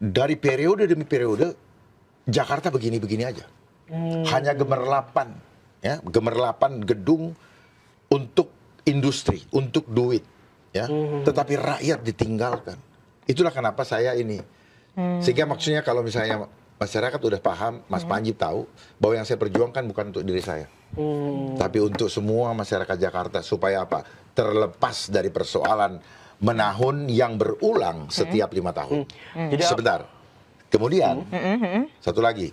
dari periode demi periode Jakarta begini-begini aja. Hanya gemerlapan, ya, gemerlapan gedung untuk industri, untuk duit, ya. Tetapi rakyat ditinggalkan. Itulah kenapa saya ini. Sehingga maksudnya kalau misalnya masyarakat udah paham, Mas Panji tahu bahwa yang saya perjuangkan bukan untuk diri saya, tapi untuk semua masyarakat Jakarta supaya apa? Terlepas dari persoalan menahun yang berulang setiap 5 tahun. Jadi Sebentar. Kemudian satu lagi,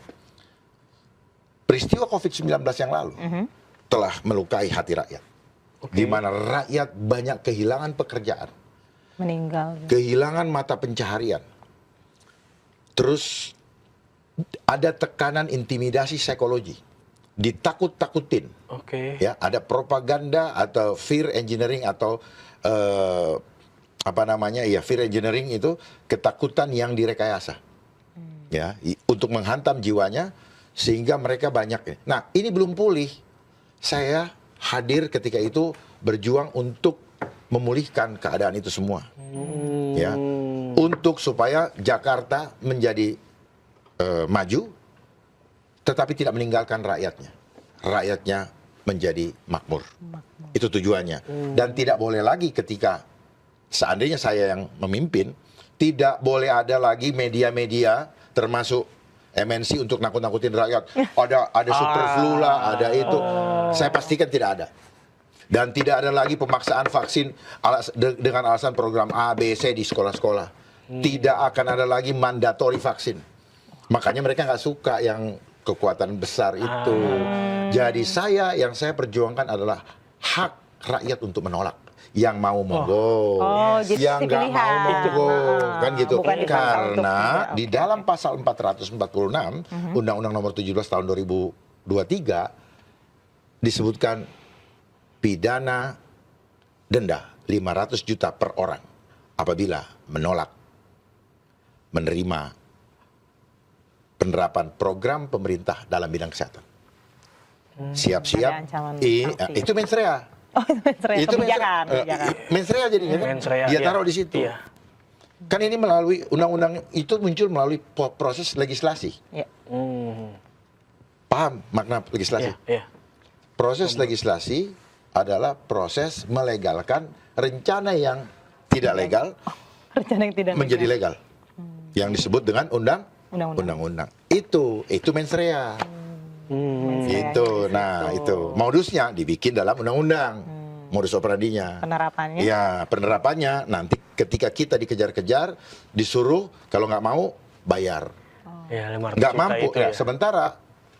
peristiwa COVID-19 yang lalu telah melukai hati rakyat, di mana rakyat banyak kehilangan pekerjaan, Meninggal. kehilangan mata pencaharian, terus ada tekanan intimidasi psikologi, ditakut-takutin, ya, ada propaganda atau fear engineering atau apa namanya, ya, fear engineering itu ketakutan yang direkayasa, ya, untuk menghantam jiwanya sehingga mereka banyak. Nah, ini belum pulih. Saya hadir ketika itu berjuang untuk memulihkan keadaan itu semua, ya, untuk supaya Jakarta menjadi maju, tetapi tidak meninggalkan rakyatnya. Rakyatnya menjadi makmur. Itu tujuannya. Dan tidak boleh lagi ketika seandainya saya yang memimpin, tidak boleh ada lagi media-media termasuk MNC untuk nakut-nakutin rakyat. Ada super flu lah, ada itu. Saya pastikan tidak ada. Dan tidak ada lagi pemaksaan vaksin dengan alasan program A, B, C di sekolah-sekolah. Tidak akan ada lagi mandatori vaksin. Makanya mereka nggak suka yang kekuatan besar itu. Jadi yang saya perjuangkan adalah hak rakyat untuk menolak. Yang mau monggo, jadi yang nggak mau pilihan. monggo, kan gitu. Bukan dipaksa Karena untuk- di dalam pasal 446 Undang-Undang Nomor 17 Tahun 2023 disebutkan pidana denda 500 juta per orang apabila menolak menerima penerapan program pemerintah dalam bidang kesehatan. Siap-siap, Ada ancaman sanksi. itu mens rea. Oh, itu kebijakan. Mens rea jadinya kan? Mens rea, Dia iya. taruh di situ. Iya. Kan ini melalui undang-undang itu muncul melalui proses legislasi. Ya. Paham makna legislasi? Iya. Proses legislasi adalah proses melegalkan rencana yang tidak legal Rencana yang tidak menjadi legal. legal. Yang disebut dengan undang-undang. Itu mens rea. Itu. Nah, itu modusnya dibikin dalam undang-undang. Modus operandinya. Penerapannya. Ya, penerapannya nanti ketika kita dikejar-kejar, disuruh kalau nggak mau bayar. Ya, 500 Nggak juta mampu. itu Ya, ya. sementara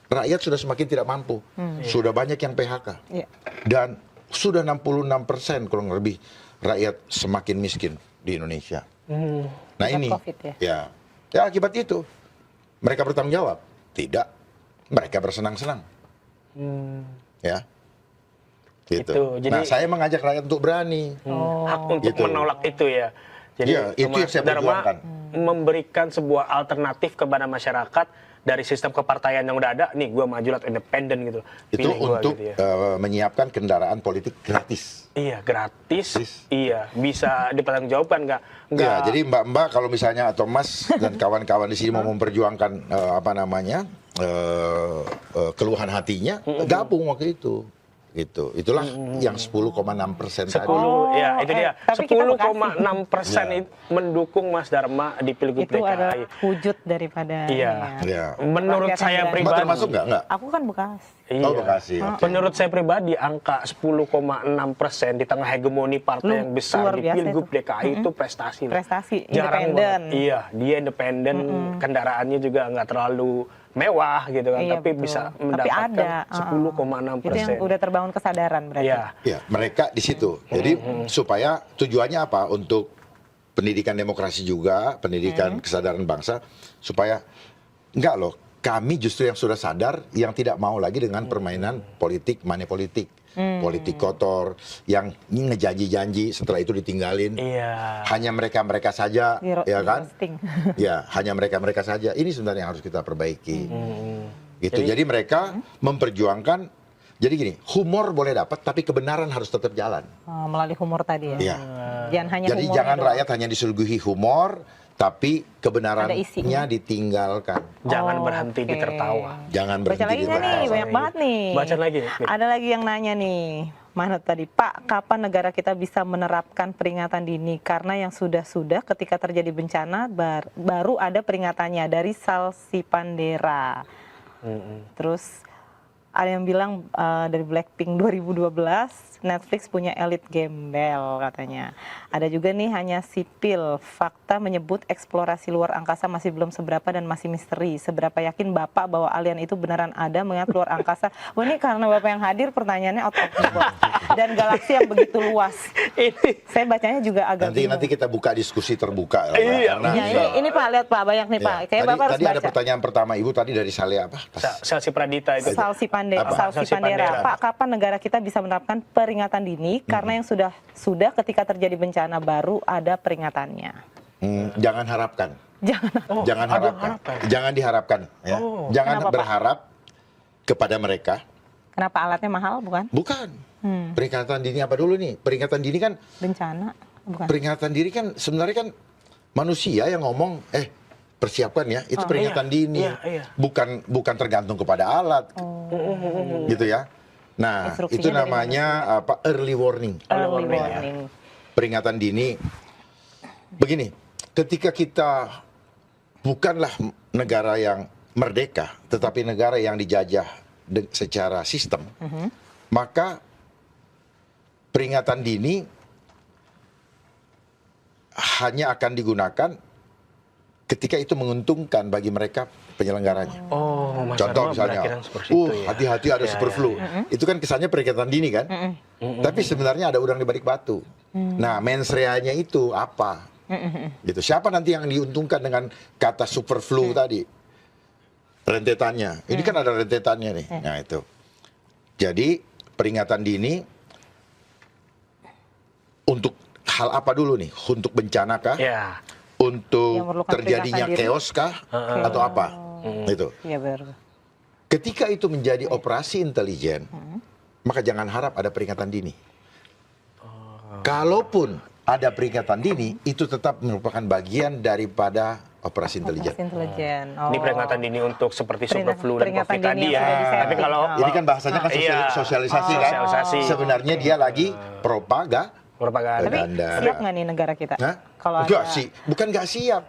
rakyat sudah semakin tidak mampu. Sudah banyak yang PHK. Iya. Dan sudah 66% kurang lebih rakyat semakin miskin di Indonesia. Nah, Akibat ini COVID ya? Ya akibat itu mereka bertanggung jawab? Tidak. Mereka bersenang-senang. Ya. Gitu. Itu, jadi- Nah, saya mengajak rakyat untuk berani. Hak untuk Gitu. menolak itu ya. Jadi Iya, itu yang Mas saya Dharma perjuangkan. memberikan sebuah alternatif kepada masyarakat dari sistem kepartaian yang udah ada. Nih, gue maju lewat independen gitu. Itu Pilih gua untuk gitu ya. menyiapkan kendaraan politik gratis. Iya, gratis. Gratis. Iya, bisa dipertanggungjawabkan nggak? Ya, jadi mbak-mbak kalau misalnya atau Mas dan kawan-kawan di sini mau memperjuangkan apa namanya keluhan hatinya, gabung waktu itu. Gitu. Itulah yang 10,6% tadi. 10, ya itu dia. Tapi kita 10,6% Ya. itu mendukung Mas Dharma di Pilgub Itu adalah DKI. wujud daripada Iya. ini Ya. Menurut Luar biasa saya hebat. Mbak pribadi. termasuk nggak? Aku kan Bekasi. Iya. Oh, Bekasi. Oke. Menurut saya pribadi angka 10,6% di tengah hegemoni partai yang besar luar di biasa Pilgub itu. DKI itu prestasi. loh. Prestasi, Jarang independen. banget. Iya, dia independen, kendaraannya juga nggak terlalu mewah gitu kan, Iya, tapi betul. bisa Tapi mendapatkan ada, 10,6%. Itu yang udah terbangun kesadaran berarti. Iya. Ya, mereka di situ. Jadi supaya tujuannya apa? Untuk pendidikan demokrasi juga, pendidikan kesadaran bangsa, supaya enggak loh. Kami justru yang sudah sadar, yang tidak mau lagi dengan permainan politik, money politik, politik kotor, yang ngejanji-janji setelah itu ditinggalin. Iya. Hanya mereka-mereka saja, ya kan? Roasting. Ya, hanya mereka-mereka saja. Ini sebenarnya yang harus kita perbaiki. Gitu. Jadi mereka memperjuangkan. Jadi gini, humor boleh dapat, tapi kebenaran harus tetap jalan. Melalui humor tadi ya. Iya. Jangan hanya Jadi humornya jangan doang. rakyat hanya disuguhi humor, tapi Ada kebenarannya isinya. ditinggalkan. Jangan Oh, berhenti di oke. tertawa. Jangan Baca berhenti lagi di nggak nih? tertawa. Banyak banget nih. Baca lagi. Ada lagi yang nanya nih. Mana tadi? Pak, kapan negara kita bisa menerapkan peringatan dini? Karena yang sudah-sudah ketika terjadi bencana baru ada peringatannya dari Salsi Pandera. Terus ada yang bilang dari Blackpink 2012 Netflix punya elit gembel katanya. Ada juga nih hanya sipil. Fakta menyebut eksplorasi luar angkasa masih belum seberapa dan masih misteri. Seberapa yakin Bapak bahwa alien itu beneran ada mengingat luar angkasa? Wah, ini karena Bapak yang hadir pertanyaannya out of the box. Dan galaksi yang begitu luas. Saya bacanya juga agak Nanti kita buka diskusi terbuka. Iya, karena Ya, ini Pak, lihat Pak, banyak nih Pak. Kayak Bapak harus tadi ada baca. pertanyaan pertama Ibu tadi dari Saleh apa? Salsi Pradita itu. Salsi Apa? Salsi Pandera. Pak, kapan negara kita bisa menerapkan peringatan dini? Karena yang sudah ketika terjadi bencana baru ada peringatannya. Jangan harapkan. Jangan. Jangan harapkan. Jangan diharapkan. Ya. Jangan Kenapa, Pak? berharap kepada mereka. Kenapa alatnya mahal, bukan? Bukan. Peringatan dini apa dulu nih? Peringatan dini kan, Bencana, bukan? peringatan dini kan sebenarnya kan manusia yang ngomong, persiapkan ya, itu peringatan dini. Iya. Bukan tergantung kepada alat. Gitu ya. Nah, Instruksinya itu dari namanya apa? Early warning. Early warning. Peringatan dini. Begini, ketika kita bukanlah negara yang merdeka, tetapi negara yang dijajah secara sistem, maka peringatan dini hanya akan digunakan ketika itu menguntungkan bagi mereka penyelenggaranya. Contoh misalnya, hati-hati ada super flu. Itu kan kesannya peringatan dini kan? Tapi sebenarnya ada udang di balik batu. Nah, mens rea-nya itu apa? Gitu. Siapa nanti yang diuntungkan dengan kata super flu tadi? Rentetannya. Ini kan ada rentetannya nih. Nah, itu. Jadi, peringatan dini untuk hal apa dulu nih? Untuk bencana kah? Ya. Untuk Yang memerlukan terjadinya peringatan dini. chaos kah? Atau apa? Itu. Iya, benar. Ketika itu menjadi operasi intelijen, maka jangan harap ada peringatan dini. Kalaupun ada peringatan dini, itu tetap merupakan bagian daripada operasi intelijen. Intelijen. Ini peringatan dini untuk seperti super flu dan Peringatan COVID dini tadi yang ya. sudah disetting. Tapi kalau Ini kan bahasanya kan Iya. sosialisasi kan? Sosialisasi. Sebenarnya dia lagi propaganda. propaganda. Tapi Anda. siap nggak nih negara kita? Hah? Kalau Enggak ada sih, bukan nggak siap.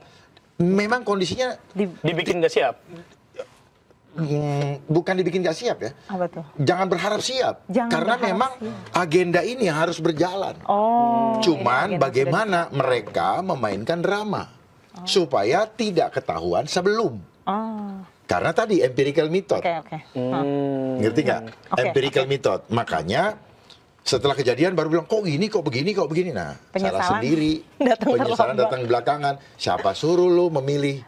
Memang kondisinya Dibikin nggak siap. bukan dibikin nggak siap ya. apa tuh? Jangan berharap siap, Jangan karena berharap memang agenda ini harus berjalan. Oh. Cuman ini agenda bagaimana mereka memainkan drama supaya tidak ketahuan sebelum. Oh. Karena tadi empirical method, Oke. ngerti nggak? Oke, Empirical method. Makanya setelah kejadian baru bilang kok gini, kok begini, kok begini. Nah, salah Penyesalan sendiri. datang Penyesalan terlambat. datang belakangan. Siapa suruh lu memilih